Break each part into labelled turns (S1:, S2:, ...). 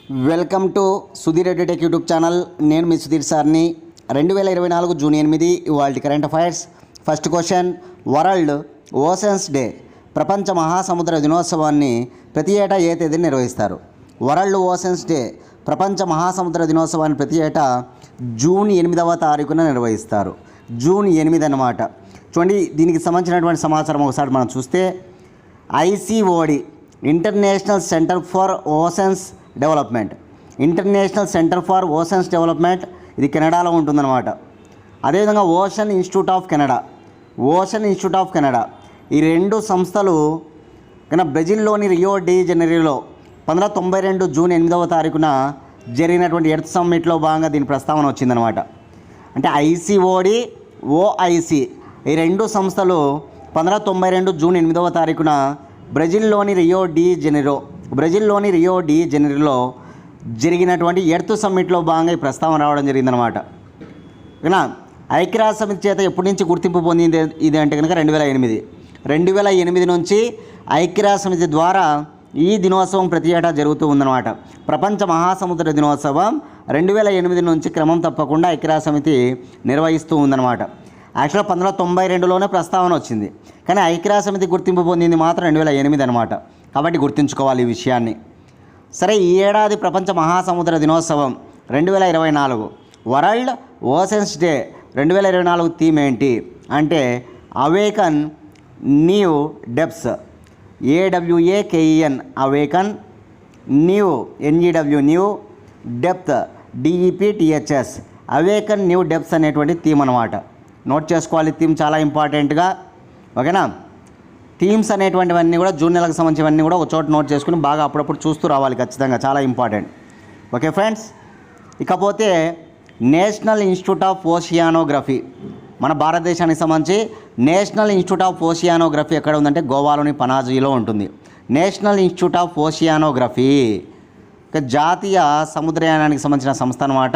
S1: Welcome to Sudheer edutech YouTube channel. నేను మీ సుధీర్ సార్ని. 2024 June 8 ఇవాల్టి current affairs. First question, world oceans day ప్రపంచ మహాసముద్ర దినోత్సవాన్ని ప్రతి ఏటా ఏ తేదీని నిర్వహిస్తారు? వరల్డ్ ఓషన్స్ డే ప్రపంచ మహాసముద్ర దినోత్సవాన్ని ప్రతి ఏటా జూన్ 8వ తారీఖున నిర్వహిస్తారు. జూన్ 8 అన్నమాట. చూడండి, దీనికి సంబంధించినటువంటి సమాచారం ఒకసారి మనం చూస్తే, ICOD international centre for oceans development, international centre for oceans development, ఇది కెనడాలో ఉంటుందన్నమాట. అదేవిధంగా ocean institute of Canada, ocean institute of Canada, ఈ రెండు సంస్థలు బ్రెజిల్లోని రియో డి జనీరోలో 1992 జూన్ 8వ తారీఖున జరిగినటువంటి ఎర్త్ సమ్మిట్లో భాగంగా దీని ప్రస్తావన వచ్చిందనమాట. అంటే ఐసిఓడి, ఓఐసి ఈ రెండు సంస్థలు 1992 జూన్ 8వ తారీఖున బ్రెజిల్లోని రియో డి జనీరోలో జరిగినటువంటి ఎర్త్ సమ్మిట్లో భాగంగా ఈ ప్రస్తావన రావడం జరిగిందనమాట. ఓకేనా. ఐక్యరాజ్య సమితి చేత ఎప్పటి నుంచి గుర్తింపు పొందింది ఇది అంటే కనుక 2008 నుంచి ఐక్యరాజ్య సమితి ద్వారా ఈ దినోత్సవం ప్రతి ఏటా జరుగుతూ ఉందన్నమాట. ప్రపంచ మహాసముద్ర దినోత్సవం 2008 నుంచి క్రమం తప్పకుండా ఐక్యరాజ్య సమితి నిర్వహిస్తూ ఉందన్నమాట. యాక్చువల్గా 1992లోనే ప్రస్తావన వచ్చింది, కానీ ఐక్యరాజ్య సమితి గుర్తింపు పొందింది మాత్రం 2008 అనమాట. కాబట్టి గుర్తుంచుకోవాలి ఈ విషయాన్ని. సరే, ఈ ఏడాది ప్రపంచ మహాసముద్ర దినోత్సవం 2024 వరల్డ్ ఓషన్స్ డే 2024 థీమ్ ఏంటి అంటే awaken new depths, AWAKEN awaken, new NEW new, depth DEPTHS awaken new depths అనేటువంటి థీమ్ అనమాట. నోట్ చేసుకోవాలి, థీమ్ చాలా ఇంపార్టెంట్గా. ఓకేనా. థీమ్స్ అనేటువంటివన్నీ కూడా జూన్ నెలకు సంబంధించినవన్నీ కూడా ఒక చోట నోట్ చేసుకుని బాగా అప్పుడప్పుడు చూస్తూ రావాలి, ఖచ్చితంగా చాలా ఇంపార్టెంట్. ఓకే ఫ్రెండ్స్, ఇకపోతే నేషనల్ ఇన్స్టిట్యూట్ ఆఫ్ ఓషియానోగ్రఫీ, మన భారతదేశానికి సంబంధించి నేషనల్ ఇన్స్టిట్యూట్ ఆఫ్ ఓషియానోగ్రఫీ ఎక్కడ ఉందంటే గోవాలోని పనాజీలో ఉంటుంది. నేషనల్ ఇన్స్టిట్యూట్ ఆఫ్ ఓషియానోగ్రఫీ జాతీయ సముద్రయానానికి సంబంధించిన సంస్థ అనమాట.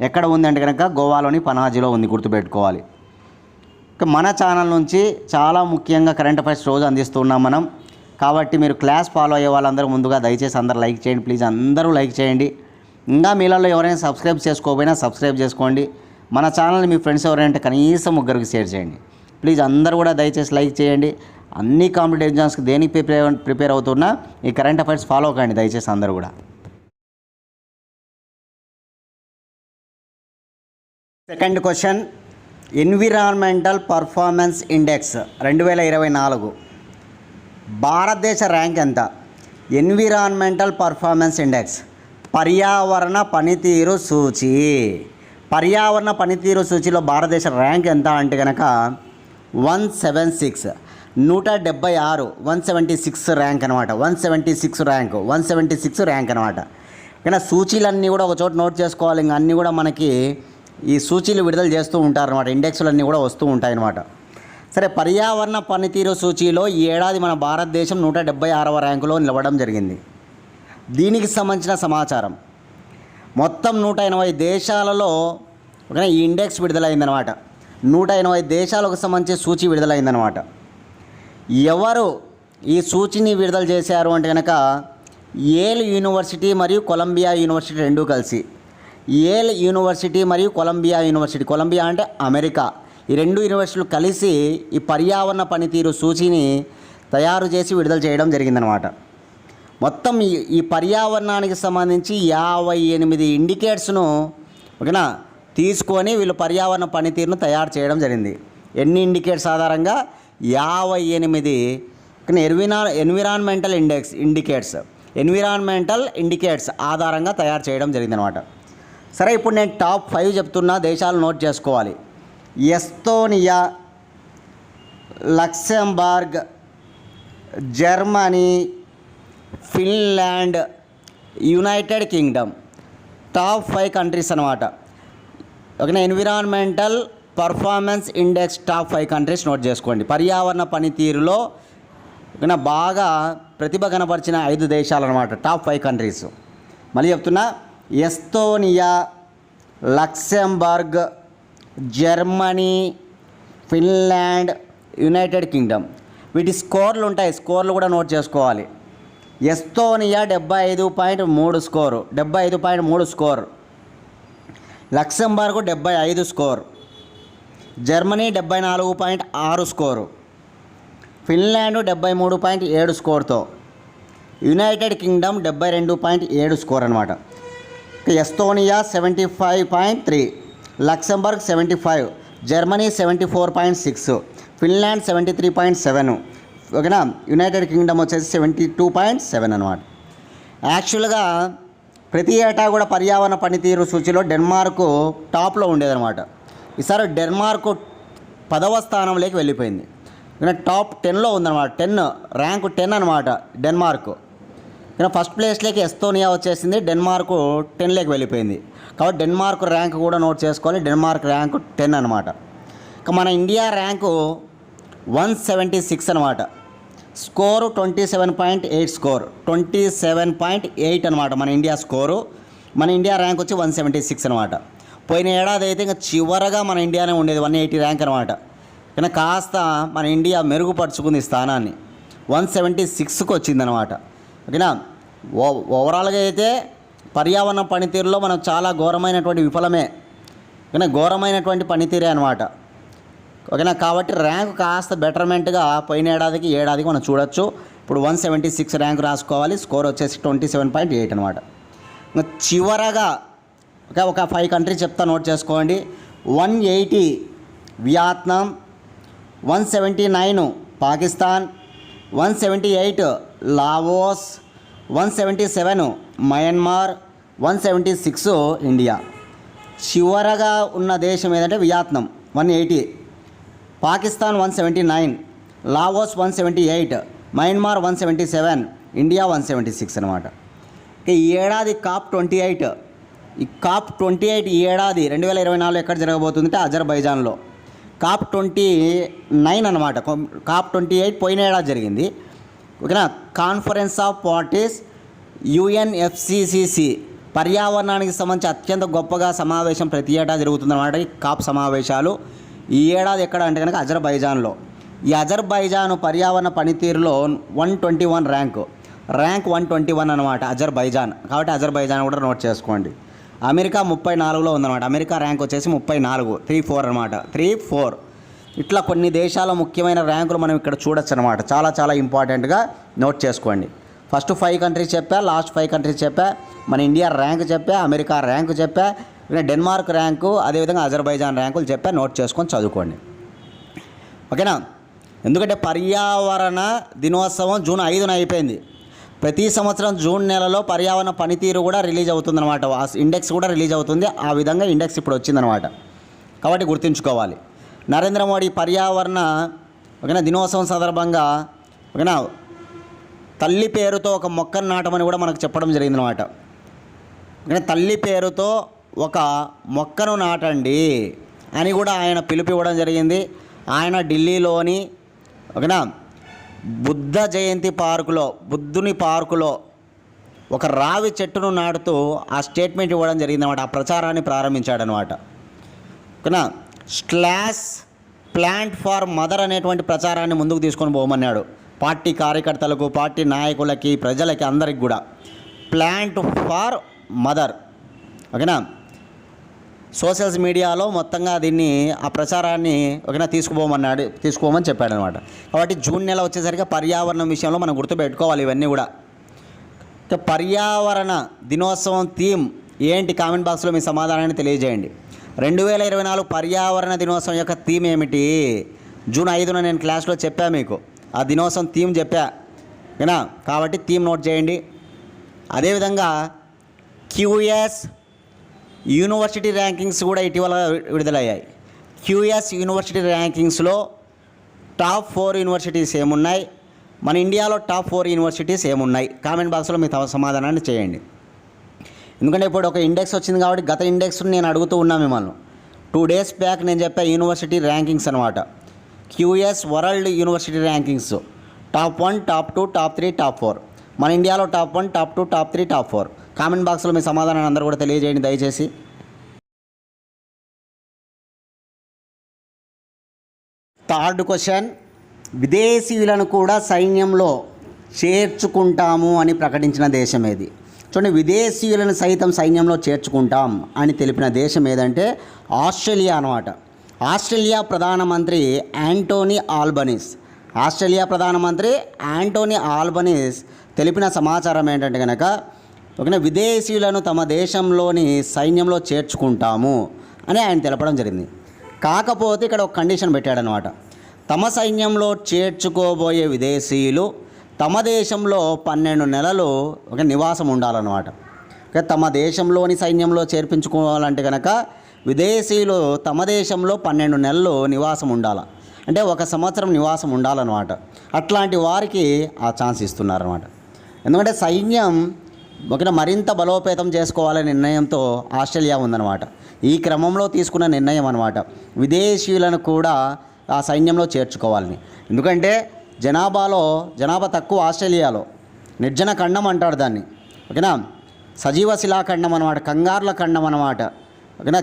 S1: ఎక్కడ ఉంది అంటే కనుక గోవాలోని పనాజీలో ఉంది, గుర్తుపెట్టుకోవాలి. మన ఛానల్ నుంచి చాలా ముఖ్యంగా కరెంట్ అఫైర్స్ రోజు అందిస్తున్నాం మనం. కాబట్టి మీరు క్లాస్ ఫాలో అయ్యే వాళ్ళందరూ ముందుగా దయచేసి అందరూ లైక్ చేయండి ప్లీజ్, అందరూ లైక్ చేయండి. ఇంకా మీలలో ఎవరైనా సబ్స్క్రైబ్ చేసుకోకపోయినా సబ్స్క్రైబ్ చేసుకోండి. మన ఛానల్ని మీ ఫ్రెండ్స్ ఎవరైనా కనీసం ముగ్గురికి షేర్ చేయండి ప్లీజ్. అందరూ కూడా దయచేసి లైక్ చేయండి. అన్ని కాంపిటేటివ్ ఎగ్జామ్స్కి దేనికి ప్రిపేర్ అవుతున్నా ఈ కరెంట్ అఫైర్స్ ఫాలో కండి దయచేసి అందరూ కూడా. Second question, environmental performance index 2024 భారతదేశ ర్యాంక్ ఎంత? ఎన్విరాన్మెంటల్ పర్ఫార్మెన్స్ ఇండెక్స్ పర్యావరణ పనితీరు సూచి, పర్యావరణ పనితీరు సూచిలో భారతదేశ ర్యాంక్ ఎంత అంటే కనుక 176, 176, 176 ర్యాంక్ అనమాట. 176 ర్యాంక్ అనమాట. కానీ సూచీలన్నీ కూడా ఒక చోట నోట్ చేసుకోవాలి. ఇంకా అన్నీ కూడా మనకి ఈ సూచీలు విడుదల చేస్తూ ఉంటారన్నమాట, ఇండెక్స్లన్నీ కూడా వస్తూ ఉంటాయన్నమాట. సరే, పర్యావరణ పనితీరు సూచీలో ఈ ఏడాది మన భారతదేశం 176వ ర్యాంకులో నిలవడం జరిగింది. దీనికి సంబంధించిన సమాచారం మొత్తం 180 దేశాలలో ఈ ఇండెక్స్ విడుదలైందనమాట. 180 దేశాలకు సంబంధించి సూచి విడుదలైందనమాట. ఎవరు ఈ సూచిని విడుదల చేశారు అంటే కనుక యేల్ యూనివర్సిటీ మరియు కొలంబియా యూనివర్సిటీ రెండూ కలిసి, యేల్ యూనివర్సిటీ మరియు కొలంబియా యూనివర్సిటీ, కొలంబియా అంటే అమెరికా, ఈ రెండు యూనివర్సిటీలు కలిసి ఈ పర్యావరణ పనితీరు సూచిని తయారు చేసి విడుదల చేయడం జరిగిందనమాట. మొత్తం ఈ పర్యావరణానికి సంబంధించి 58 ఇండికేటర్స్ను ఓకేనా తీసుకొని వీళ్ళు పర్యావరణ పనితీరును తయారు చేయడం జరిగింది. ఎన్ని ఇండికేటర్స్ ఆధారంగా? 58 ఎన్విరాన్మెంటల్ ఇండికేటర్స్ ఆధారంగా తయారు చేయడం జరిగిందనమాట. సరే, ఇప్పుడు నేను టాప్ 5 చెప్తున్నా, దేశాలు నోట్ చేసుకోవాలి. Estonia, Luxembourg, Germany, Finland, United Kingdom, top 5 countries అనమాట. ఓకేనా. Environmental performance index top 5 countries note చేసుకోండి. పర్యావరణ పనితీరులో ఓకేనా బాగా ప్రతిభ కనపరిచిన 5 దేశాలు అనమాట, టాప్ 5 కంట్రీస్. మళ్ళీ చెప్తున్నా, Estonia, Luxembourg, Germany, Finland, United Kingdom. వీటి స్కోర్లు ఉంటాయి, స్కోర్లు కూడా నోట్ చేసుకోవాలి. Estonia 75.3 score, 75.3 score. Luxembourg 75 score. Germany 74.6 score. Finland 73.7 స్కోర్తో. యునైటెడ్ కింగ్డమ్ 72.7 స్కోర్ అనమాట. ఎస్తోనియా 75.3, లక్సెంబర్గ్ 75, జర్మనీ 74.6, ఫిన్లాండ్ 73.7, ఓకేనా. యునైటెడ్ కింగ్డమ్ వచ్చేసి 72.7 అనమాట. యాక్చువల్గా ప్రతి ఏటా కూడా పర్యావరణ పనితీరు సూచిలో డెన్మార్క్ టాప్లో ఉండేదన్నమాట. ఈసారి డెన్మార్క్ 10వ స్థానంలోకి వెళ్ళిపోయింది. టాప్ 10లో ఉందన్నమాట. ర్యాంకు 10 అనమాట డెన్మార్క్. ఫస్ట్ ప్లేస్లోకి ఎస్తోనియా వచ్చేసింది, డెన్మార్క్ 10లోకి వెళ్ళిపోయింది. కాబట్టి డెన్మార్క్ ర్యాంక్ కూడా నోట్ చేసుకోవాలి. డెన్మార్క్ ర్యాంకు 10 అనమాట. ఇక మన ఇండియా ర్యాంకు 176 అనమాట. స్కోరు 27.8 స్కోర్, 27.8 అనమాట మన ఇండియా స్కోరు. మన ఇండియా ర్యాంక్ వచ్చి 176 అనమాట. పోయిన ఏడాది అయితే ఇంకా చివరగా మన ఇండియానే ఉండేది 180 ర్యాంక్ అనమాట. కానీ కాస్త మన ఇండియా మెరుగుపరుచుకుంది స్థానాన్ని, 176కి వచ్చిందనమాట. ఓకేనా. ఓవరాల్గా అయితే పర్యావరణ పనితీరులో మనం చాలా ఘోరమైనటువంటి విఫలమే, ఓకేనా, ఘోరమైనటువంటి పనితీరే అనమాట. ఓకేనా. కాబట్టి ర్యాంక్ కాస్త బెటర్మెంట్గా పోయిన ఏడాదికి మనం చూడొచ్చు. ఇప్పుడు 176 ర్యాంక్ రాసుకోవాలి. స్కోర్ వచ్చేసి 27.8 అనమాట. ఇంకా చివరగా ఒక 5 కంట్రీస్ చెప్తా, నోట్ చేసుకోండి. 180 Vietnam, 179 Pakistan, 178 Laos, 177 Myanmar, 176 India. చివరగా ఉన్న దేశం ఏదంటే Vietnam 180, Pakistan 179, Laos 178, Myanmar 177, India 176 అనమాట. ఈ ఏడాది COP28, ఈ COP28 ఈ ఏడాది 2024 ఎక్కడ జరగబోతుంది అంటే అజర్బైజాన్లో. COP29 అనమాట. COP28 పోయిన ఏడాది జరిగింది. ఓకేనా. కాన్ఫరెన్స్ ఆఫ్ పార్టీస్ UNFCCC పర్యావరణానికి సంబంధించి అత్యంత గొప్పగా సమావేశం ప్రతి ఏటా జరుగుతుందన్నమాట. ఈ COP సమావేశాలు ఈ ఏడాది ఎక్కడ అంటే కనుక అజర్బైజాన్లో. ఈ అజర్బైజాన్ పర్యావరణ పనితీరులో 121 ర్యాంక్ 121 అనమాట అజర్బైజాన్. కాబట్టి అజర్బైజాన్ కూడా నోట్ చేసుకోండి. అమెరికా 34లో ఉందన్నమాట. అమెరికా ర్యాంక్ వచ్చేసి 34, 34 అనమాట, 34. ఇట్లా కొన్ని దేశాల ముఖ్యమైన ర్యాంకులు మనం ఇక్కడ చూడొచ్చు అనమాట. చాలా చాలా ఇంపార్టెంట్గా నోట్ చేసుకోండి. ఫస్ట్ 5 కంట్రీస్ చెప్పా, లాస్ట్ 5 కంట్రీస్ చెప్పా, మన ఇండియా ర్యాంక్ చెప్పా, అమెరికా ర్యాంకు చెప్పా, డెన్మార్క్ ర్యాంకు, అదేవిధంగా అజర్బైజాన్ ర్యాంకులు చెప్పా. నోట్ చేసుకొని చదువుకోండి. ఓకేనా. ఎందుకంటే పర్యావరణ దినోత్సవం జూన్ 5న అయిపోయింది. ప్రతి సంవత్సరం జూన్ నెలలో పర్యావరణ పనితీరు కూడా రిలీజ్ అవుతుందన్నమాట. ఇండెక్స్ కూడా రిలీజ్ అవుతుంది. ఆ విధంగా ఇండెక్స్ ఇప్పుడు వచ్చిందనమాట. కాబట్టి గుర్తుంచుకోవాలి. నరేంద్ర మోడీ పర్యావరణ ఓకేనా దినోత్సవం సందర్భంగా ఓకేనా తల్లి పేరుతో ఒక మొక్కను నాటమని కూడా మనకు చెప్పడం జరిగిందనమాట. ఓకేనా. తల్లి పేరుతో ఒక మొక్కను నాటండి అని కూడా ఆయన పిలుపు ఇవ్వడం జరిగింది. ఆయన ఢిల్లీలోని ఓకేనా బుద్ధ జయంతి పార్కులో, బుద్ధుని పార్కులో ఒక రావి చెట్టును నాటుతూ ఆ స్టేట్మెంట్ ఇవ్వడం జరిగిందన్నమాట. ఆ ప్రచారాన్ని ప్రారంభించాడనమాట. ఓకేనా. స్లాష్ ప్లాంట్ ఫార్ మదర్ అనేటువంటి ప్రచారాన్ని ముందుకు తీసుకొని పోమన్నాడు. పార్టీ కార్యకర్తలకు, పార్టీ నాయకులకి, ప్రజలకి, అందరికి కూడా ప్లాంట్ ఫార్ మదర్. ఓకేనా. సోషల్స్ మీడియాలో మొత్తంగా దీన్ని ఆ ప్రచారాన్ని ఓకేనా తీసుకోమని చెప్పాడు అనమాట. కాబట్టి జూన్ నెల వచ్చేసరికి పర్యావరణం విషయంలో మనం గుర్తుపెట్టుకోవాలి ఇవన్నీ కూడా. పర్యావరణ దినోత్సవం థీమ్ ఏంటి? కామెంట్ బాక్స్లో మీ సమాధానాన్ని తెలియజేయండి. 2024 పర్యావరణ దినోత్సవం యొక్క థీమ్ ఏమిటి? జూన్ 5న నేను క్లాస్లో చెప్పా మీకు, ఆ దినోత్సవం థీమ్ చెప్పా ఓకేనా. కాబట్టి థీమ్ నోట్ చేయండి. అదేవిధంగా QS యూనివర్సిటీ ర్యాంకింగ్స్ కూడా ఇటీవల విడుదలయ్యాయి. QS యూనివర్సిటీ ర్యాంకింగ్స్లో టాప్ 4 యూనివర్సిటీస్ ఏమున్నాయి, మన ఇండియాలో టాప్ 4 యూనివర్సిటీస్ ఏమున్నాయి? కామెంట్ బాక్స్లో మీ సమాధానాన్ని చేయండి. ఎందుకంటే ఇప్పుడు ఒక ఇండెక్స్ వచ్చింది కాబట్టి గత ఇండెక్స్ని నేను అడుగుతూ ఉన్నా మిమ్మల్ని. 2 days బ్యాక్ నేను చెప్పా యూనివర్సిటీ ర్యాంకింగ్స్ అనమాట. QS world university rankings top 1, top 2, top 3, top 4. మన ఇండియాలో top 1, top 2, top 3, top 4. Comment బాక్స్లో మీ సమాధానాన్ని అందరూ కూడా తెలియజేయండి దయచేసి. థర్డ్ క్వశ్చన్, విదేశీయులను కూడా సైన్యంలో చేర్చుకుంటాము అని ప్రకటించిన దేశం ఏది? చూడండి, విదేశీయులను సైతం సైన్యంలో చేర్చుకుంటాం అని తెలిపిన దేశం ఏదంటే ఆస్ట్రేలియా అన్నమాట. ఆస్ట్రేలియా ప్రధానమంత్రి యాంటోనీ ఆల్బనీస్. ఆస్ట్రేలియా ప్రధానమంత్రి యాంటోనీ ఆల్బనీస్ తెలిపిన సమాచారం ఏంటంటే కనుక విదేశీయులను తమ దేశంలోని సైన్యంలో చేర్చుకుంటాము అని ఆయన తెలపడం జరిగింది. కాకపోతే ఇక్కడ ఒక కండిషన్ పెట్టాడనమాట. తమ సైన్యంలో చేర్చుకోబోయే విదేశీయులు తమ దేశంలో 12 నెలలు నివాసం ఉండాలన్నమాట. తమ దేశంలోని సైన్యంలో చేర్పించుకోవాలంటే కనుక విదేశీయులు తమ దేశంలో 12 నెలలు నివాసం ఉండాలి, అంటే 1 సంవత్సరం నివాసం ఉండాలన్నమాట. అట్లాంటి వారికి ఆ ఛాన్స్ ఇస్తున్నారన్నమాట. ఎందుకంటే సైన్యం మరింత బలోపేతం చేసుకోవాలనే నిర్ణయంతో ఆస్ట్రేలియా ఉందన్నమాట. ఈ క్రమంలో తీసుకున్న నిర్ణయం అన్నమాట విదేశీయులను కూడా ఆ సైన్యంలో చేర్చుకోవాలని. ఎందుకంటే జనాభా తక్కువ ఆస్ట్రేలియాలో, నిర్జన ఖండం అంటాడు దాన్ని, ఓకేనా, సజీవ శిలాఖండం అనమాట, కంగారుల ఖండం అనమాట, ఓకేనా.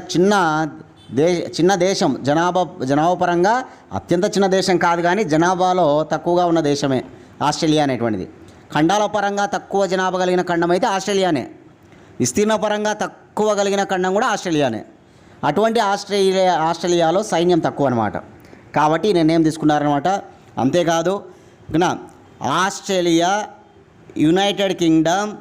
S1: చిన్న దేశం, జనాభా పరంగా అత్యంత చిన్న దేశం కాదు, కానీ జనాభాలో తక్కువగా ఉన్న దేశమే ఆస్ట్రేలియా అనేటువంటిది. ఖండాల పరంగా తక్కువ జనాభా కలిగిన ఖండం అయితే ఆస్ట్రేలియానే, విస్తీర్ణ పరంగా తక్కువ కలిగిన ఖండం కూడా ఆస్ట్రేలియానే. అటువంటి ఆస్ట్రేలియాలో సైన్యం తక్కువ అనమాట. కాబట్టి నిర్ణయం తీసుకున్నారనమాట. అంతేకాదు ఓకేనా, ఆస్ట్రేలియా, యునైటెడ్ కింగ్డమ్,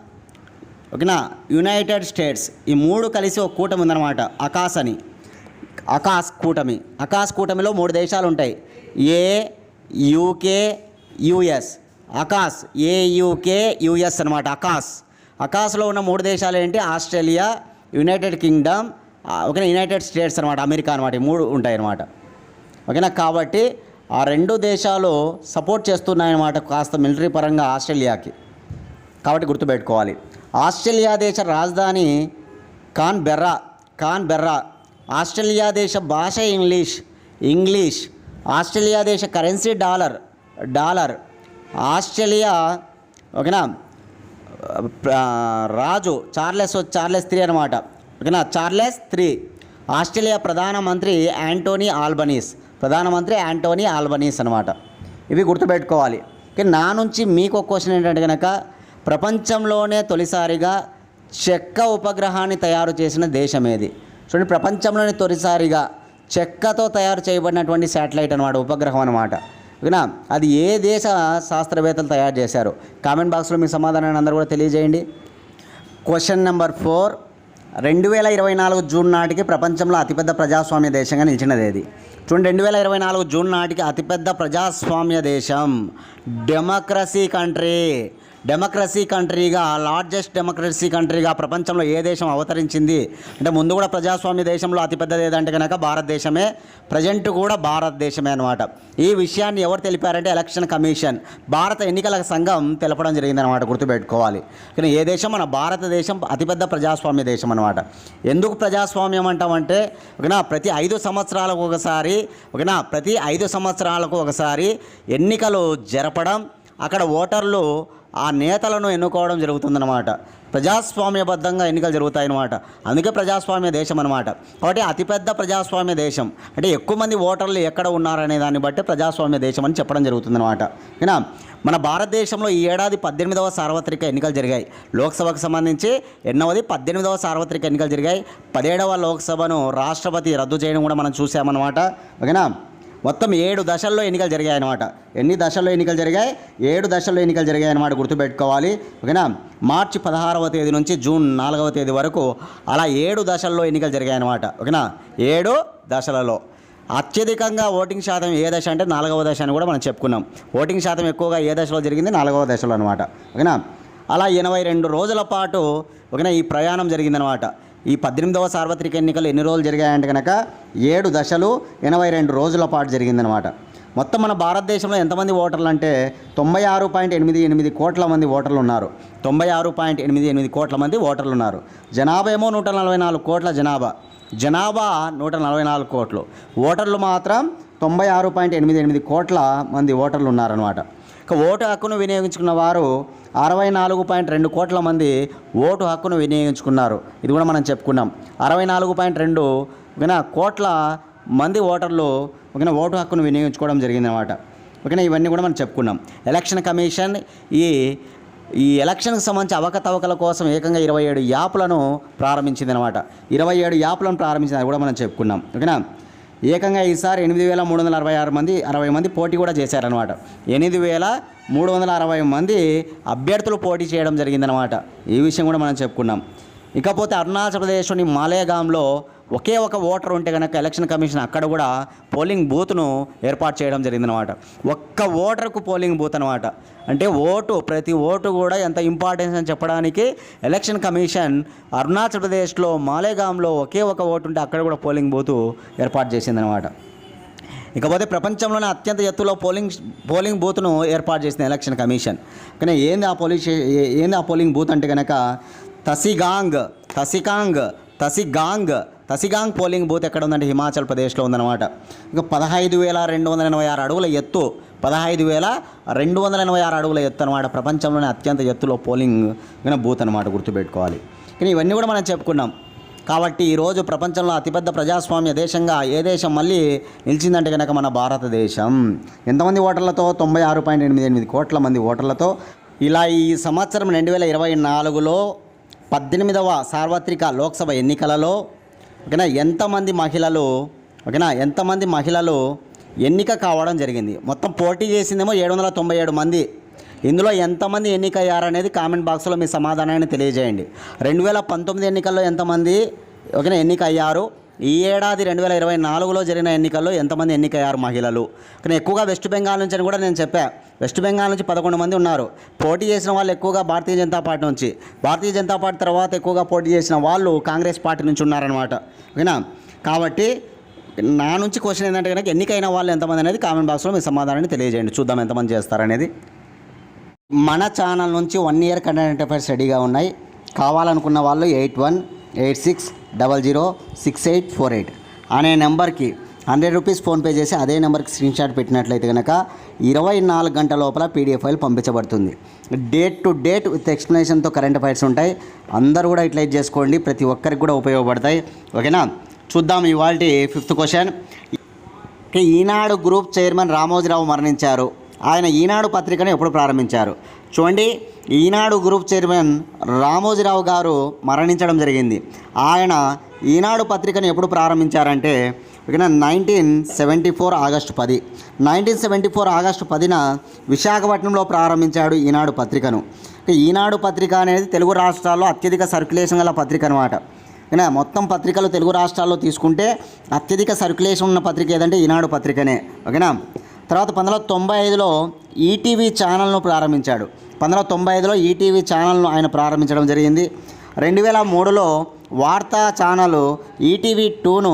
S1: ఓకేనా, యునైటెడ్ స్టేట్స్, ఈ 3 కలిసి ఒక కూటమి ఉందన్నమాట, అకాస్ అని. అకాస్ కూటమిలో 3 దేశాలు ఉంటాయి, యూకే, యుఎస్. అకాస్, యూకే, యుఎస్ అనమాట. అకాస్లో ఉన్న 3 దేశాలు ఏంటి? ఆస్ట్రేలియా, యునైటెడ్ కింగ్డమ్, ఓకేనా, యునైటెడ్ స్టేట్స్ అనమాట, అమెరికా అనమాట. ఈ 3 ఉంటాయి అన్నమాట, ఓకేనా. కాబట్టి ఆ 2 దేశాలు సపోర్ట్ చేస్తున్నాయన్నమాట కాస్త మిలిటరీ పరంగా ఆస్ట్రేలియాకి. కాబట్టి గుర్తుపెట్టుకోవాలి. ఆస్ట్రేలియా దేశ రాజధాని కాన్బెర్రా. ఆస్ట్రేలియా దేశ భాష ఇంగ్లీష్. ఆస్ట్రేలియా దేశ కరెన్సీ డాలర్. ఆస్ట్రేలియా, ఓకేనా, రాజు చార్లెస్ III అనమాట, ఓకేనా, చార్లెస్ III. ఆస్ట్రేలియా ప్రధానమంత్రి యాంటోనీ ఆల్బనీస్ అనమాట. ఇవి గుర్తుపెట్టుకోవాలి. నా నుంచి మీకు ఒక క్వశ్చన్ ఏంటంటే కనుక, ప్రపంచంలోనే తొలిసారిగా చెక్క ఉపగ్రహాన్ని తయారు చేసిన దేశం ఏది? చూడండి, ప్రపంచంలోనే తొలిసారిగా చెక్కతో తయారు చేయబడినటువంటి శాటిలైట్ అనమాట, ఉపగ్రహం అనమాట, ఓకేనా. అది ఏ దేశ శాస్త్రవేత్తలు తయారు చేశారు? కామెంట్ బాక్స్లో మీ సమాధానాన్ని అందరూ కూడా తెలియజేయండి. క్వశ్చన్ నెంబర్ 4, 2024 జూన్ నాటికి ప్రపంచంలో అతిపెద్ద ప్రజాస్వామ్య దేశంగా నిలిచినది ఏది? చూడండి, 2024 జూన్ నాటికి అతిపెద్ద ప్రజాస్వామ్య దేశం డెమోక్రసీ కంట్రీగా, లార్జెస్ట్ డెమోక్రసీ కంట్రీగా ప్రపంచంలో ఏ దేశం అవతరించింది అంటే, ముందు కూడా ప్రజాస్వామ్య దేశంలో అతిపెద్దది ఏదంటే కనుక భారతదేశమే, ప్రజెంట్ కూడా భారతదేశమే అనమాట. ఈ విషయాన్ని ఎవరు తెలిపారంటే ఎలక్షన్ కమిషన్, భారత ఎన్నికల సంఘం తెలపడం జరిగిందనమాట. గుర్తుపెట్టుకోవాలి. కానీ ఏ దేశం? మన భారతదేశం అతిపెద్ద ప్రజాస్వామ్య దేశం అనమాట. ఎందుకు ప్రజాస్వామ్యం అంటామంటే, ఓకేనా, ప్రతి 5 సంవత్సరాలకు ఒకసారి ఎన్నికలు జరపడం, అక్కడ ఓటర్లు ఆ నేతలను ఎన్నుకోవడం జరుగుతుందన్నమాట. ప్రజాస్వామ్యబద్ధంగా ఎన్నికలు జరుగుతాయన్నమాట. అందుకే ప్రజాస్వామ్య దేశం అనమాట. కాబట్టి అతిపెద్ద ప్రజాస్వామ్య దేశం అంటే ఎక్కువ మంది ఓటర్లు ఎక్కడ ఉన్నారనే దాన్ని బట్టి ప్రజాస్వామ్య దేశం అని చెప్పడం జరుగుతుందన్నమాట. ఓకేనా. మన భారతదేశంలో ఈ ఏడాది 18వ సార్వత్రిక ఎన్నికలు జరిగాయి. లోక్సభకు సంబంధించి 18వ సార్వత్రిక ఎన్నికలు జరిగాయి. 17వ లోక్సభను రాష్ట్రపతి రద్దు చేయడం కూడా మనం చూసామన్నమాట. ఓకేనా. మొత్తం 7 దశల్లో ఎన్నికలు జరిగాయి అన్నమాట. ఎన్ని దశల్లో ఎన్నికలు జరిగాయి? 7 దశల్లో ఎన్నికలు జరిగాయి అన్నమాట. గుర్తుపెట్టుకోవాలి. ఓకేనా. మార్చి 16వ తేదీ నుంచి జూన్ 4వ తేదీ వరకు అలా 7 దశల్లో ఎన్నికలు జరిగాయి అన్నమాట. ఓకేనా. 7 దశలలో అత్యధికంగా ఓటింగ్ శాతం ఏ దశ అంటే 4వ దశ అని కూడా మనం చెప్పుకున్నాం. ఓటింగ్ శాతం ఎక్కువగా ఏ దశలో జరిగింది? 4వ దశలో అనమాట. ఓకేనా. అలా 82 రోజుల పాటు ఓకేనా ఈ ప్రయాణం జరిగిందనమాట. ఈ 18వ సార్వత్రిక ఎన్నికలు ఎన్ని రోజులు జరిగాయంటే కనుక 7 దశలు 82 రోజుల పాటు జరిగిందనమాట. మొత్తం మన భారతదేశంలో ఎంతమంది ఓటర్లు అంటే 96.88 కోట్ల మంది ఓటర్లు ఉన్నారు. 96.88 కోట్ల మంది ఓటర్లు ఉన్నారు. జనాభా ఏమో 144 కోట్ల జనాభా 144 కోట్లు. ఓటర్లు మాత్రం 96.88 కోట్ల మంది ఓటర్లు ఉన్నారనమాట. ఇక ఓటు హక్కును వినియోగించుకున్న వారు 64.2 కోట్ల మంది ఓటు హక్కును వినియోగించుకున్నారు. ఇది కూడా మనం చెప్పుకున్నాం. 64.2 కోట్ల మంది ఓటర్లు ఓటు హక్కును వినియోగించుకోవడం జరిగిందనమాట. ఓకేనా. ఇవన్నీ కూడా మనం చెప్పుకున్నాం. ఎలక్షన్ కమిషన్ ఈ ఎలక్షన్కి సంబంధించి అవకతవకల కోసం ఏకంగా 27 యాప్లను ప్రారంభించింది అనమాట. 27 యాప్లను ప్రారంభించింది, అది కూడా మనం చెప్పుకున్నాం. ఓకేనా. ఏకంగా ఈసారి 8,360 మంది పోటీ కూడా చేశారనమాట. 8,360 మంది అభ్యర్థులు పోటీ చేయడం జరిగిందనమాట. ఈ విషయం కూడా మనం చెప్పుకున్నాం. ఇకపోతే అరుణాచల్ ప్రదేశ్లోని మాలేగాంలో ఒకే ఒక ఓటర్ ఉంటే కనుక ఎలక్షన్ కమిషన్ అక్కడ కూడా పోలింగ్ బూత్ను ఏర్పాటు చేయడం జరిగిందనమాట. ఒక్క ఓటర్కు పోలింగ్ బూత్ అనమాట. అంటే ప్రతి ఓటు కూడా ఎంత ఇంపార్టెన్స్ అని చెప్పడానికి ఎలక్షన్ కమిషన్ అరుణాచల్ ప్రదేశ్లో మాలేగాంలో ఒకే ఒక ఓటు ఉంటే అక్కడ కూడా పోలింగ్ బూత్ ఏర్పాటు చేసిందనమాట. ఇకపోతే ప్రపంచంలోనే అత్యంత ఎత్తులో పోలింగ్ బూత్ను ఏర్పాటు చేసింది ఎలక్షన్ కమిషన్. కానీ ఏంది ఆ పోలింగ్ బూత్ అంటే కనుక తసిగాంగ్ పోలింగ్ బూత్ ఎక్కడ ఉందంటే హిమాచల్ ప్రదేశ్లో ఉందన్నమాట. ఇంకా 15,286 అడుగుల ఎత్తు, 15,286 అడుగుల ఎత్తు అనమాట. ప్రపంచంలోనే అత్యంత ఎత్తులో పోలింగ్ బూత్ అనమాట, గుర్తుపెట్టుకోవాలి. కానీ ఇవన్నీ కూడా మనం చెప్పుకున్నాం. కాబట్టి ఈరోజు ప్రపంచంలో అతిపెద్ద ప్రజాస్వామ్య దేశంగా ఏ దేశం మళ్ళీ నిలిచిందంటే కనుక మన భారతదేశం. ఎంతమంది ఓటర్లతో? 96.88 కోట్ల మంది ఓటర్లతో. ఇలా ఈ సంవత్సరం 2024లో 18వ సార్వత్రిక లోక్సభ ఎన్నికలలో ఎంతమంది మహిళలు ఎన్నిక కావడం జరిగింది? మొత్తం పోటీ చేసిందేమో 797 మంది. ఇందులో ఎంతమంది ఎన్నికయ్యారనేది కామెంట్ బాక్స్లో మీ సమాధానాన్ని తెలియజేయండి. 2019 ఎన్నికల్లో ఎంతమంది ఎన్నికయ్యారు? ఈ ఏడాది 2024లో జరిగిన ఎన్నికల్లో ఎంతమంది ఎన్నికయ్యారు మహిళలు? కానీ ఎక్కువగా వెస్ట్ బెంగాల్ నుంచి అని కూడా నేను చెప్పాను. వెస్ట్ బెంగాల్ నుంచి 11 మంది ఉన్నారు. పోటీ చేసిన వాళ్ళు ఎక్కువగా భారతీయ జనతా పార్టీ నుంచి, భారతీయ జనతా పార్టీ తర్వాత ఎక్కువగా పోటీ చేసిన వాళ్ళు కాంగ్రెస్ పార్టీ నుంచి ఉన్నారనమాట. ఓకేనా. కాబట్టి నా నుంచి క్వశ్చన్ ఏంటంటే కనుక ఎన్నికైన వాళ్ళు ఎంతమంది అనేది కామెంట్ బాక్స్లో మీ సమాధానాన్ని తెలియజేయండి. చూద్దాం ఎంతమంది చేస్తారనేది. మన ఛానల్ నుంచి 1 ఇయర్ కరెంట్ అఫైర్స్ రెడీగా ఉన్నాయి. కావాలనుకున్న వాళ్ళు 8186006848 అనే నెంబర్కి 100 రూపీస్ ఫోన్పే చేసి అదే నెంబర్కి స్క్రీన్షాట్ పెట్టినట్లయితే కనుక 24 గంటల లోపల పీడిఎఫ్ ఫైల్ పంపించబడుతుంది. డేట్ టు డేట్ విత్ ఎక్స్ప్లెనేషన్తో కరెంట్ అఫైర్స్ ఉంటాయి. అందరూ కూడా ఇట్లా చేసుకోండి, ప్రతి ఒక్కరికి కూడా ఉపయోగపడతాయి. ఓకేనా. చూద్దాం ఇవాళ 5th క్వశ్చన్. ఈనాడు గ్రూప్ చైర్మన్ రామోజీరావు మరణించారు. ఆయన ఈనాడు పత్రికను ఎప్పుడు ప్రారంభించారు? చూడండి, ఈనాడు గ్రూప్ చైర్మన్ రామోజీరావు గారు మరణించడం జరిగింది. ఆయన ఈనాడు పత్రికను ఎప్పుడు ప్రారంభించారంటే 1974 ఆగస్టు 10. 1974 ఆగస్టు 10న విశాఖపట్నంలో ప్రారంభించాడు ఈనాడు పత్రికను. ఈనాడు పత్రిక అనేది తెలుగు రాష్ట్రాల్లో అత్యధిక సర్క్యులేషన్ గల పత్రిక అనమాట. మొత్తం పత్రికలు తెలుగు రాష్ట్రాల్లో తీసుకుంటే అత్యధిక సర్క్యులేషన్ ఉన్న పత్రిక ఏదంటే ఈనాడు పత్రికనే. ఓకేనా. తర్వాత 1995లో ఈటీవీ ఛానల్ను ప్రారంభించాడు. 1995లో ఈటీవీ ఛానల్ను ఆయన ప్రారంభించడం జరిగింది. 2003లో వార్తా ఛానల్ ఈటీవీ2ను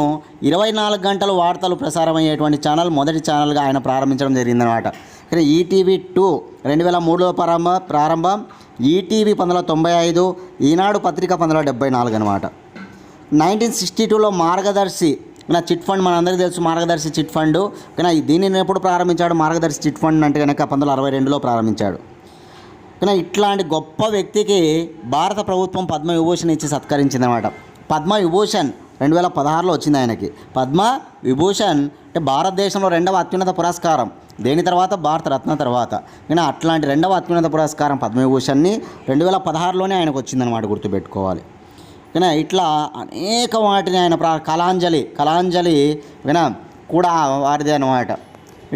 S1: 24 గంటలు వార్తలు ప్రసారమయ్యేటువంటి ఛానల్ మొదటి ఛానల్గా ఆయన ప్రారంభించడం జరిగిందనమాట. ఈటీవీ2 2003లో ప్రారంభం, ఈటీవీ 1995, ఈనాడు పత్రిక 1974 అనమాట. 1962లో మార్గదర్శి చిట్ ఫండ్, మనందరికీ తెలుసు మార్గదర్శి చిట్ ఫండ్. కానీ దీనిని ఎప్పుడు ప్రారంభించాడు? మార్గదర్శి చిట్ ఫండ్ అంటే కనుక 1962లో ప్రారంభించాడు. కానీ ఇట్లాంటి గొప్ప వ్యక్తికి భారత ప్రభుత్వం పద్మవిభూషణ్ ఇచ్చి సత్కరించిందనమాట. పద్మవిభూషణ్ 2016లో వచ్చింది ఆయనకి. పద్మవిభూషణ్ అంటే భారతదేశంలో 2వ అత్యున్నత పురస్కారం. దేని తర్వాత? భారతరత్న తర్వాత. కానీ అట్లాంటి 2వ అత్యున్నత పురస్కారం పద్మవిభూషణ్ని 2016లోనే ఆయనకు వచ్చిందనమాట, గుర్తుపెట్టుకోవాలి. కానీ ఇట్లా అనేక వాటిని ఆయన కళాంజలి కూడా వారిదే అనమాట.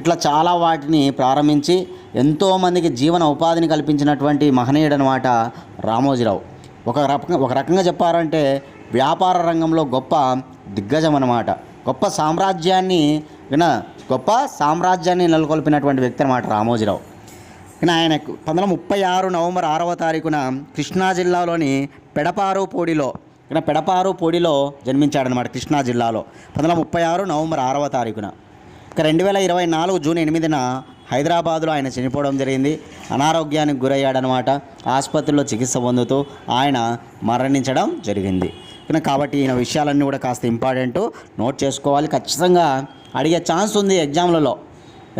S1: ఇట్లా చాలా వాటిని ప్రారంభించి ఎంతోమందికి జీవన ఉపాధిని కల్పించినటువంటి మహనీయుడు అనమాట రామోజీరావు. ఒక రకంగా చెప్పారంటే వ్యాపార రంగంలో గొప్ప దిగ్గజం అనమాట. గొప్ప సామ్రాజ్యాన్ని నెలకొల్పినటువంటి వ్యక్తి అనమాట రామోజీరావు. కానీ ఆయన 1936 నవంబర్ 6వ తారీఖున కృష్ణా జిల్లాలోని పెడపారుపూడిలో జన్మించాడనమాట. కృష్ణా జిల్లాలో 1936 నవంబర్ 6వ తారీఖున. 2024 జూన్ 8న హైదరాబాదులో ఆయన చనిపోవడం జరిగింది. అనారోగ్యానికి గురయ్యాడనమాట. ఆసుపత్రిలో చికిత్స పొందుతూ ఆయన మరణించడం జరిగింది. కాబట్టి ఈయన విషయాలన్నీ కూడా కాస్త ఇంపార్టెంట్, నోట్ చేసుకోవాలి. ఖచ్చితంగా అడిగే ఛాన్స్ ఉంది ఎగ్జామ్లలో.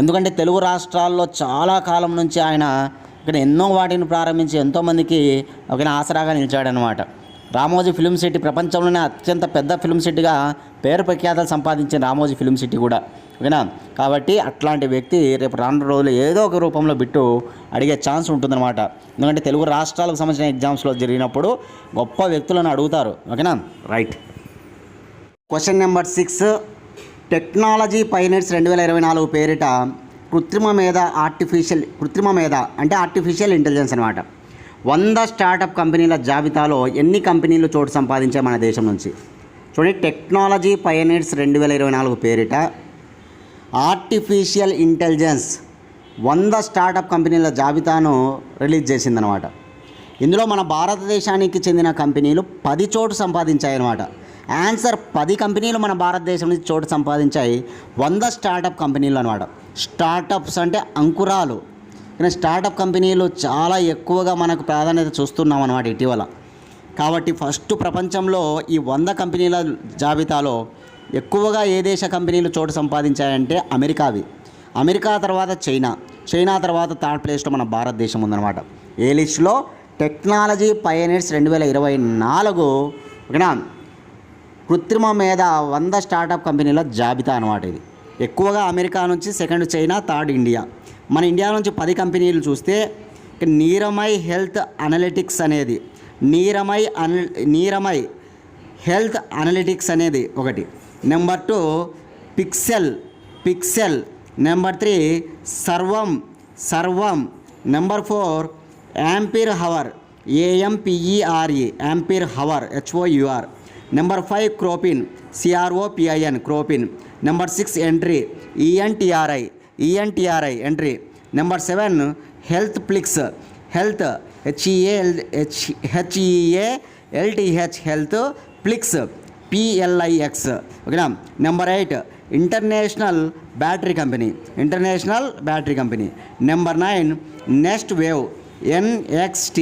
S1: ఎందుకంటే తెలుగు రాష్ట్రాల్లో చాలా కాలం నుంచి ఆయన ఎన్నో వాటిని ప్రారంభించి ఎంతోమందికి ఆసరాగా నిలిచాడనమాట. రామోజీ ఫిల్మ్ సిటీ ప్రపంచంలోనే అత్యంత పెద్ద ఫిల్మ్ సిటీగా పేరు ప్రఖ్యాతలు సంపాదించిన రామోజీ ఫిల్మ్ సిటీ కూడా. ఓకేనా. కాబట్టి అట్లాంటి వ్యక్తి రేపు రాను రోజులు ఏదో ఒక రూపంలో బిట్టు అడిగే ఛాన్స్ ఉంటుందన్నమాట. ఎందుకంటే తెలుగు రాష్ట్రాలకు సంబంధించిన ఎగ్జామ్స్లో జరిగినప్పుడు గొప్ప వ్యక్తులను అడుగుతారు. ఓకేనా, రైట్. క్వశ్చన్ నెంబర్ 6, టెక్నాలజీ పైనట్స్ 2024 పేరిట కృత్రిమ మేధ అంటే ఆర్టిఫిషియల్ ఇంటెలిజెన్స్ అనమాట 100 స్టార్టప్ కంపెనీల జాబితాలో ఎన్ని కంపెనీలు చోటు సంపాదించాయి మన దేశం నుంచి? చూడండి, టెక్నాలజీ పైనట్స్ 2024 పేరిట ఆర్టిఫిషియల్ ఇంటెలిజెన్స్ 100 స్టార్టప్ కంపెనీల జాబితాను రిలీజ్ చేసిందనమాట. ఇందులో మన భారతదేశానికి చెందిన కంపెనీలు 10 చోటు సంపాదించాయన్నమాట. ఆన్సర్ 10 కంపెనీలు మన భారతదేశం నుంచి చోటు సంపాదించాయి. 100 స్టార్టప్ కంపెనీలు అనమాట. స్టార్టప్స్ అంటే అంకురాలు. కానీ స్టార్టప్ కంపెనీలు చాలా ఎక్కువగా మనకు ప్రాధాన్యత చూస్తున్నాం అన్నమాట ఇటీవల. కాబట్టి ఫస్ట్ ప్రపంచంలో ఈ 100 కంపెనీల జాబితాలో ఎక్కువగా ఏ దేశ కంపెనీలు చోటు సంపాదించాయంటే అమెరికా తర్వాత చైనా తర్వాత థర్డ్ ప్లేస్లో మన భారతదేశం ఉందన్నమాట. ఏ లిస్టులో? టెక్నాలజీ పయనీర్స్ 2024 ఓకేనా, కృత్రిమ మేధ 100 స్టార్టప్ కంపెనీల జాబితా అనమాట. ఇది ఎక్కువగా అమెరికా నుంచి, సెకండ్ చైనా, థర్డ్ ఇండియా. మన ఇండియా నుంచి 10 కంపెనీలు చూస్తే నీరమై హెల్త్ అనలిటిక్స్ అనేది నీరమై హెల్త్ అనలిటిక్స్ అనేది ఒకటి. Number 2 pixel. Number 3 Sarvam. Number 4 ampere hour, AMPERE, ampere hour, HOUR. Number 5 Cropin, CROPIN, Cropin. Number 6 Entri, ENTRI Entri. Number 7 HealthPlix, health HEALTH HealthPlix, PLIX ఓకేనా. Number 8 international battery company. Number 9 NxtWave, NXT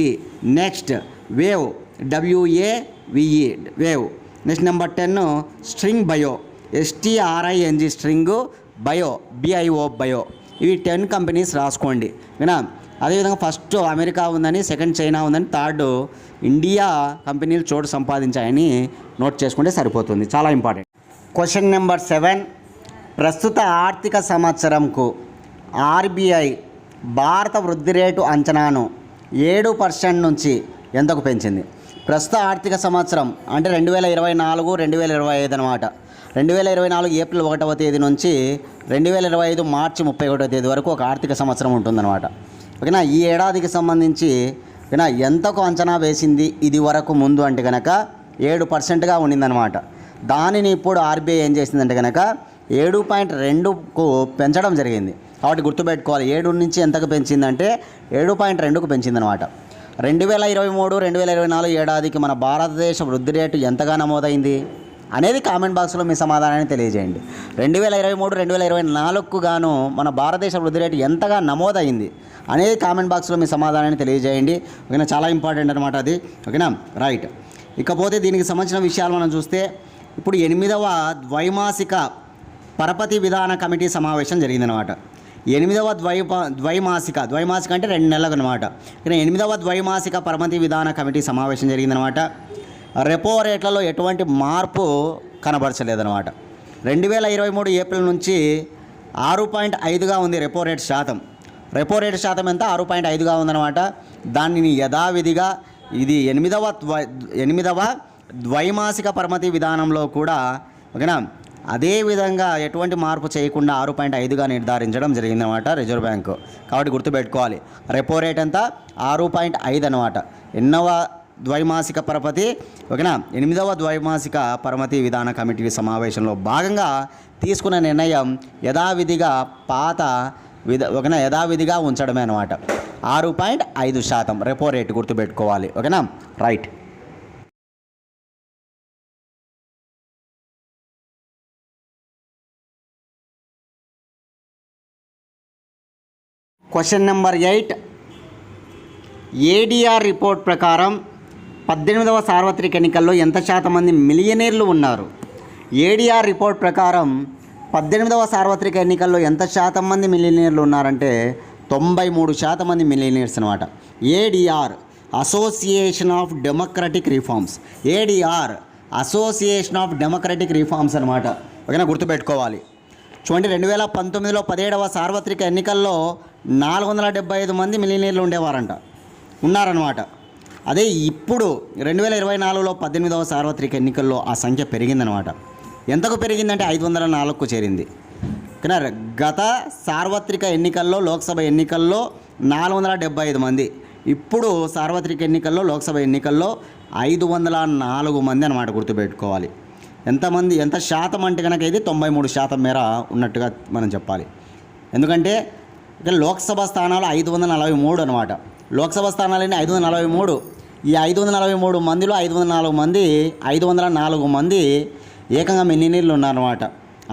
S1: NxtWave, WAVE wave. Next number 10 string bio, STRING string, BIO bio. ఇవి 10 companies రాసుకోండి ఓకేనా. అదేవిధంగా first America ఉందని, second China ఉందని, third India కంపెనీలు చోటు సంపాదించాయని note చేసుకుంటే సరిపోతుంది. చాలా ఇంపార్టెంట్. క్వశ్చన్ నెంబర్ 7, ప్రస్తుత ఆర్థిక సంవత్సరంకు RBI భారత వృద్ధి రేటు అంచనాను 7% నుంచి ఎంతకు పెంచింది? ప్రస్తుత ఆర్థిక సంవత్సరం అంటే 2024-2025 అనమాట. 2024 ఏప్రిల్ 1వ తేదీ నుంచి 2025 మార్చి 31వ తేదీ వరకు ఒక ఆర్థిక సంవత్సరం ఉంటుందన్నమాట. ఓకేనా. ఈ ఏడాదికి సంబంధించి ఓకేనా ఎంతకు అంచనా వేసింది ఇది వరకు ముందు అంటే కనుక 7%గా ఉండిందనమాట. దానిని ఇప్పుడు RBI ఏం చేసిందంటే కనుక 7.2కు పెంచడం జరిగింది. కాబట్టి గుర్తుపెట్టుకోవాలి, 7 నుంచి ఎంతకు పెంచిందంటే 7.2కు పెంచిందనమాట. 2023-2024 ఏడాదికి మన భారతదేశ వృద్ధి రేటు ఎంతగా నమోదైంది అనేది కామెంట్ బాక్స్లో మీ సమాధానాన్ని తెలియజేయండి. 2023-2024కు గాను మన భారతదేశ వృద్ధి రేటు ఎంతగా నమోదైంది అనేది కామెంట్ బాక్స్లో మీ సమాధానాన్ని తెలియజేయండి. ఓకేనా, చాలా ఇంపార్టెంట్ అనమాట అది. ఓకేనా, రైట్. ఇకపోతే దీనికి సంబంధించిన విషయాలు మనం చూస్తే ఇప్పుడు 8వ ద్వైమాసిక పరపతి విధాన కమిటీ సమావేశం జరిగిందనమాట. 8వ ద్వైమాసిక అంటే 2 నెలలకు అనమాట. 8వ ద్వైమాసిక పరపతి విధాన కమిటీ సమావేశం జరిగిందనమాట. రెపో రేట్లలో ఎటువంటి మార్పు కనబరచలేదన్నమాట. 2023 ఏప్రిల్ నుంచి 6.5గా ఉంది రెపో రేట్ శాతం. రెపో రేట్ శాతం ఎంత? 6.5గా ఉందన్నమాట. దానిని యథావిధిగా ఇది 8వ ద్వైమాసిక పరపతి విధానంలో కూడా ఓకేనా అదేవిధంగా ఎటువంటి మార్పు చేయకుండా 6.5గా నిర్ధారించడం జరిగిందన్నమాట రిజర్వ్ బ్యాంకు. కాబట్టి గుర్తుపెట్టుకోవాలి, రెపో రేట్ ఎంత? 6.5 అనమాట. 8వ ద్వైమాసిక పరపతి ఓకేనా 8వ ద్వైమాసిక పరపతి విధాన కమిటీ సమావేశంలో భాగంగా తీసుకున్న నిర్ణయం యథావిధిగా యథావిధిగా ఉంచడమే అనమాట. 6.5% రెపో రేటు గుర్తుపెట్టుకోవాలి. ఓకేనా, right. Question number 8, ADR report ప్రకారం 18వ సార్వత్రిక ఎన్నికల్లో ఎంత శాతం మంది మిలియనీర్లు ఉన్నారు? ADR రిపోర్ట్ ప్రకారం 18వ సార్వత్రిక ఎన్నికల్లో ఎంత శాతం మంది మిలియనీర్లు ఉన్నారంటే 93% మంది మిలియనీర్స్ అనమాట. ADR association of democratic reforms, ADR association of democratic reforms అనమాట. ఓకేనా, గుర్తుపెట్టుకోవాలి. చూడండి 2019లో 17వ సార్వత్రిక ఎన్నికల్లో 475 మంది మిలియనీర్లు ఉండేవారంట, ఉన్నారన్నమాట. అదే ఇప్పుడు 2024లో 18వ సార్వత్రిక ఎన్నికల్లో ఆ సంఖ్య పెరిగిందనమాట. ఎంతకు పెరిగిందంటే 504కు చేరింది. కానీ గత సార్వత్రిక ఎన్నికల్లో, లోక్సభ ఎన్నికల్లో 475 మంది, ఇప్పుడు సార్వత్రిక ఎన్నికల్లో, లోక్సభ ఎన్నికల్లో 504 మంది అన్నమాట. గుర్తుపెట్టుకోవాలి. ఎంతమంది, ఎంత శాతం అంటే కనుక ఇది 93% మేర ఉన్నట్టుగా మనం చెప్పాలి. ఎందుకంటే లోక్సభ స్థానాలు 543 అనమాట. లోక్సభ స్థానాలన్నీ 543. ఈ 543 మందిలో 504 మంది ఏకంగా మిలియనీర్లు ఉన్నారన్నమాట.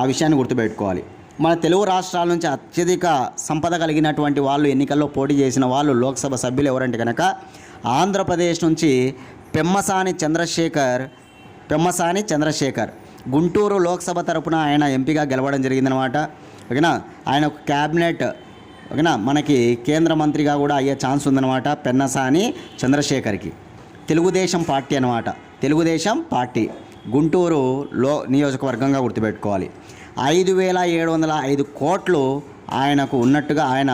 S1: ఆ విషయాన్ని గుర్తుపెట్టుకోవాలి. మన తెలుగు రాష్ట్రాల నుంచి అత్యధిక సంపద కలిగినటువంటి వాళ్ళు, ఎన్నికల్లో పోటీ చేసిన వాళ్ళు, లోక్సభ సభ్యులు ఎవరంటే కనుక ఆంధ్రప్రదేశ్ నుంచి పెమ్మసాని చంద్రశేఖర్ గుంటూరు లోక్సభ తరపున ఆయన ఎంపీగా గెలవడం జరిగిందనమాట. ఓకేనా. ఆయన ఒక క్యాబినెట్, ఓకేనా, మనకి కేంద్ర మంత్రిగా కూడా అయ్యే ఛాన్స్ ఉందన్నమాట పెమ్మసాని చంద్రశేఖర్కి. తెలుగుదేశం పార్టీ అనమాట. తెలుగుదేశం పార్టీ గుంటూరు నియోజకవర్గంగా గుర్తుపెట్టుకోవాలి. 5,705 కోట్లు ఆయనకు ఉన్నట్టుగా ఆయన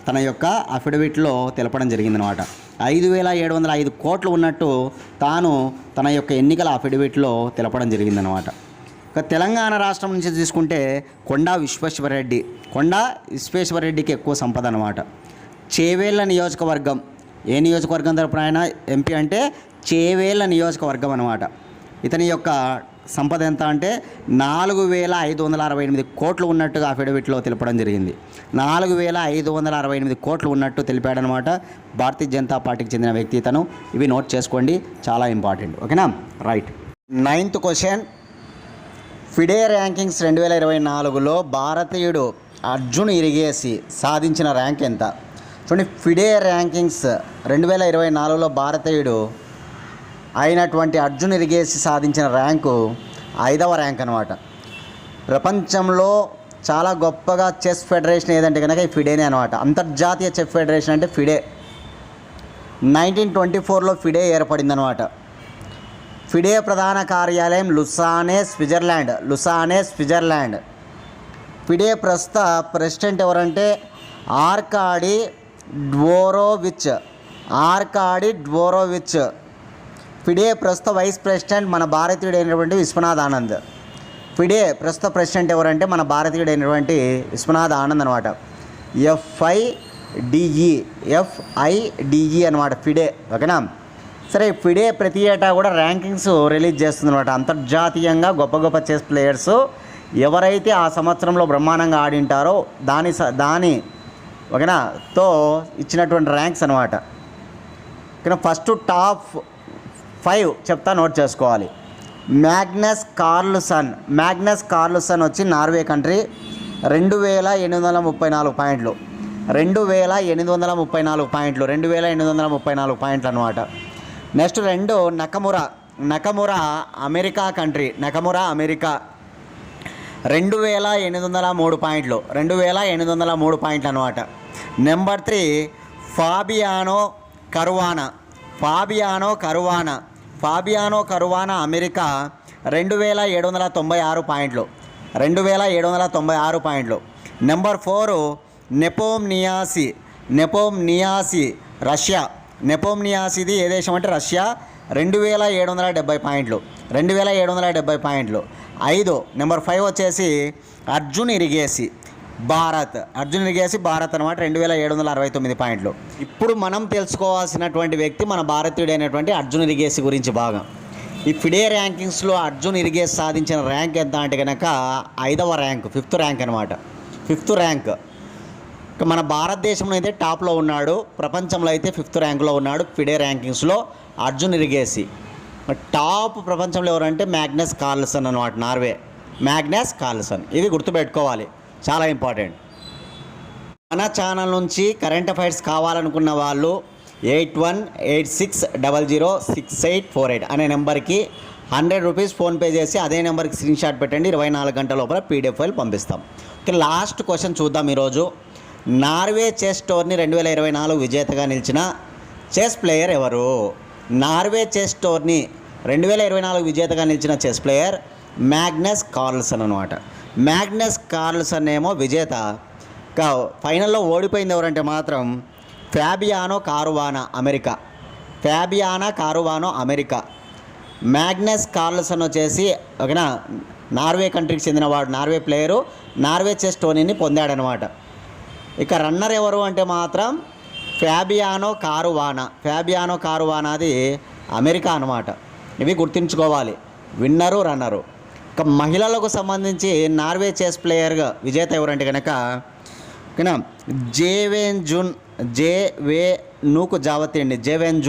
S1: తన యొక్క అఫిడవిట్లో తెలపడం జరిగిందనమాట. 5,705 కోట్లు ఉన్నట్టు తాను తన యొక్క ఎన్నికల అఫిడవిట్లో తెలపడం జరిగిందనమాట. ఇక తెలంగాణ రాష్ట్రం నుంచి తీసుకుంటే కొండా విశ్వేశ్వరరెడ్డికి ఎక్కువ సంపద అనమాట. చేవేళ్ళ నియోజకవర్గం, ఏ నియోజకవర్గం తరపున ఆయన ఎంపీ అంటే చేవేళ్ళ నియోజకవర్గం అనమాట. ఇతని యొక్క సంపద ఎంత అంటే 4,568 కోట్లు ఉన్నట్టుగా అఫిడవిట్లో తెలపడం జరిగింది. 4,568 కోట్లు ఉన్నట్టు తెలిపాడనమాట. భారతీయ జనతా పార్టీకి చెందిన వ్యక్తి ఇతను. ఇవి నోట్ చేసుకోండి, చాలా ఇంపార్టెంట్. ఓకేనా. Right. 9th question. FIDE rankings 2024లో భారతీయుడు అర్జున్ ఇరిగేసి సాధించిన ర్యాంక్ ఎంత? చూడండి, ఫిడే ర్యాంకింగ్స్ 2024లో భారతీయుడు అయినటువంటి అర్జున్ ఇరిగేసి సాధించిన ర్యాంకు 5వ ర్యాంక్ అనమాట. ప్రపంచంలో చాలా గొప్పగా చెస్ ఫెడరేషన్ ఏదంటే కనుక ఈ ఫిడేనే అనమాట. అంతర్జాతీయ చెస్ ఫెడరేషన్ అంటే ఫిడే. 1924లో ఫిడే ఏర్పడిందనమాట. ఫిడే ప్రధాన కార్యాలయం లుసానే, స్విట్జర్లాండ్. ఫిడే ప్రస్తుత ప్రెసిడెంట్ ఎవరంటే ఆర్కాడీ డ్వోరోవిచ్. ఫిడే ప్రస్తుత వైస్ ప్రెసిడెంట్ మన భారతీయుడైనటువంటి విశ్వనాథ్ ఆనంద్. ఫిడే ప్రస్తుత ప్రెసిడెంట్ ఎవరంటే మన భారతీయుడైనటువంటి విశ్వనాథ్ ఆనంద్ అనమాట. FIDE అనమాట ఫిడే. ఓకేనా. సరే, ఫిడే ప్రతి ఏటా కూడా ర్యాంకింగ్స్ రిలీజ్ చేస్తుంది అనమాట. అంతర్జాతీయంగా గొప్ప చెస్ ప్లేయర్స్ ఎవరైతే ఆ సంవత్సరంలో బ్రహ్మాండంగా ఆడింటారో దాని ఓకేనా తో ఇచ్చినటువంటి ర్యాంక్స్ అనమాట. ఓకేనా. ఫస్ట్ టాప్ 5 చెప్తా, నోట్ చేసుకోవాలి. మ్యాగ్నస్ కార్ల్సన్ వచ్చి నార్వే కంట్రీ, 2,834 పాయింట్లు. 2,834 పాయింట్లు అనమాట. Next 2 Nakamura America country, America, 2,803 పాయింట్లు. 2,803 పాయింట్లు అనమాట. నెంబర్ 3 ఫాబియానో కరువానా అమెరికా, 2,796 పాయింట్లు. 2,796 పాయింట్లు. Number 4 నెపోమ్నియాసి Russia. నెపోమ్నియాసిది ఏ దేశం అంటే రష్యా, 2,770 పాయింట్లు. 2,770 పాయింట్లు. 5 నెంబర్ 5 వచ్చేసి అర్జున్ ఇరిగేసి భారత్ అనమాట, 2,769 పాయింట్లు. ఇప్పుడు మనం తెలుసుకోవాల్సినటువంటి వ్యక్తి మన భారతీయుడైనటువంటి అర్జున్ ఇరిగేసి గురించి బాగా. ఈ ఫిడే ర్యాంకింగ్స్లో అర్జున్ ఇరిగేసి సాధించిన ర్యాంక్ ఎంత అంటే కనుక 5వ ర్యాంక్, 5th ర్యాంక్ అనమాట. 5th rank. మన భారతదేశంలో అయితే టాప్లో ఉన్నాడు, ప్రపంచంలో అయితే 5th ర్యాంక్లో ఉన్నాడు ఫిడే ర్యాంకింగ్స్లో అర్జున్ ఇరిగేసి. టాప్ ప్రపంచంలో ఎవరంటే మ్యాగ్నస్ కార్ల్సన్ అనమాట, నార్వే. ఇది గుర్తుపెట్టుకోవాలి, చాలా ఇంపార్టెంట్. మన ఛానల్ నుంచి కరెంట్ అఫైర్స్ కావాలనుకున్న వాళ్ళు 8186006848 అనే నెంబర్కి 100 రూపీస్ ఫోన్పే చేసి అదే నెంబర్కి స్క్రీన్ షాట్ పెట్టండి. 24 గంటల లోపల PDF ఫైల్ పంపిస్తాం. ఓకే, లాస్ట్ క్వశ్చన్ చూద్దాం ఈరోజు. నార్వే చెస్ టోర్నీ 2024 విజేతగా నిలిచిన చెస్ ప్లేయర్ ఎవరు? నార్వే చెస్ టోర్నీ 2024 విజేతగా నిలిచిన చెస్ ప్లేయర్ మ్యాగ్నస్ కార్ల్సన్ అనమాట. మ్యాగ్నస్ కార్ల్సన్ ఏమో విజేత. ఫైనల్లో ఓడిపోయింది ఎవరంటే మాత్రం Fabiano Caruana America. Fabiana Caruano America. Magnus Carlsen వచ్చేసి ఓకేనా నార్వే కంట్రీకి చెందినవాడు, నార్వే ప్లేయరు, నార్వే చెస్ టోర్నీని పొందాడనమాట. ఇక రన్నర్ ఎవరు అంటే మాత్రం ఫ్యాబియానో కారువానా. ఫ్యాబియానో కారువానాది అమెరికా అనమాట. ఇవి గుర్తుంచుకోవాలి, విన్నరు రన్నరు. ఇక మహిళలకు సంబంధించి నార్వే చెస్ ప్లేయర్గా విజేత ఎవరంటే కనుక ఓకేనా జేవే నూకు జావతి అండి. జెవెన్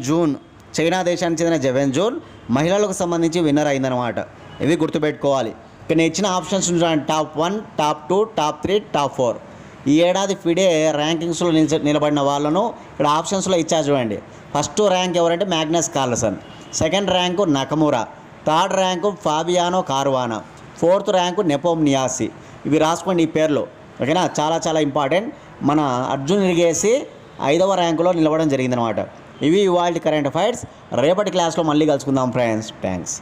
S1: జూన్ చైనా దేశానికి చెందిన జెవెన్ జూన్ మహిళలకు సంబంధించి విన్నర్ అయిందనమాట. ఇవి గుర్తుపెట్టుకోవాలి. ఇక నేను ఇచ్చిన ఆప్షన్స్ చూడండి, టాప్ 1, టాప్ 2, టాప్ 3, టాప్ 4. ఈ ఏడాది ఫిడే ర్యాంకింగ్స్లో నిలబడిన వాళ్ళను ఇక్కడ ఆప్షన్స్లో ఇచ్చా చూడండి. ఫస్ట్ ర్యాంక్ ఎవరంటే Magnus Carlsen, second rank Nakamura, third rank Fabiano Caruana, fourth rank Nepomniachtchi. ఇవి రాసుకోండి ఈ పేర్లు ఓకేనా, చాలా చాలా ఇంపార్టెంట్. మన అర్జున్ ఇరిగేసి 5వ ర్యాంకులో నిలవడం జరిగిందనమాట. ఇవి ఇవాళ కరెంట్ అఫైర్స్. రేపటి క్లాస్లో మళ్ళీ కలుసుకుందాం ఫ్రెండ్స్. థ్యాంక్స్.